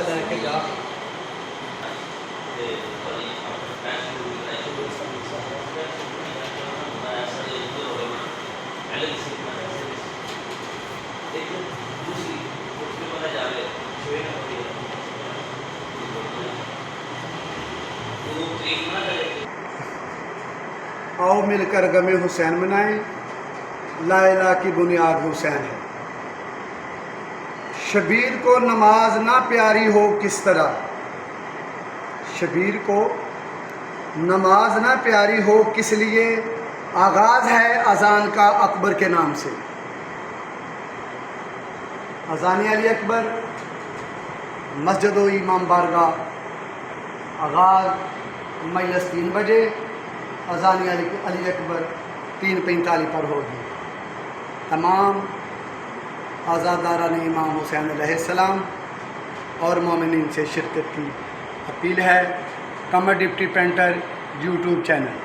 लेके जा आओ मिलकर गमे हुसैन मनाएं, ला इलाहा की बुनियाद हुसैन है। शबीर को नमाज ना प्यारी हो किस तरह, शबीर को नमाज ना प्यारी हो किस लिए, आगाज़ है अज़ान का अकबर के नाम से। अज़ान अली अकबर मस्जिद व इमाम बारगाह, आगाज़ मजलिस 3 बजे, अज़ान अली अकबर 3:45 पर होगी। तमाम आज़ादारान इमाम हुसैन अलैहिस्सलाम और मोमिनीन से शिरकत की अपील है। कमर डिप्टी पेंटर यूट्यूब चैनल।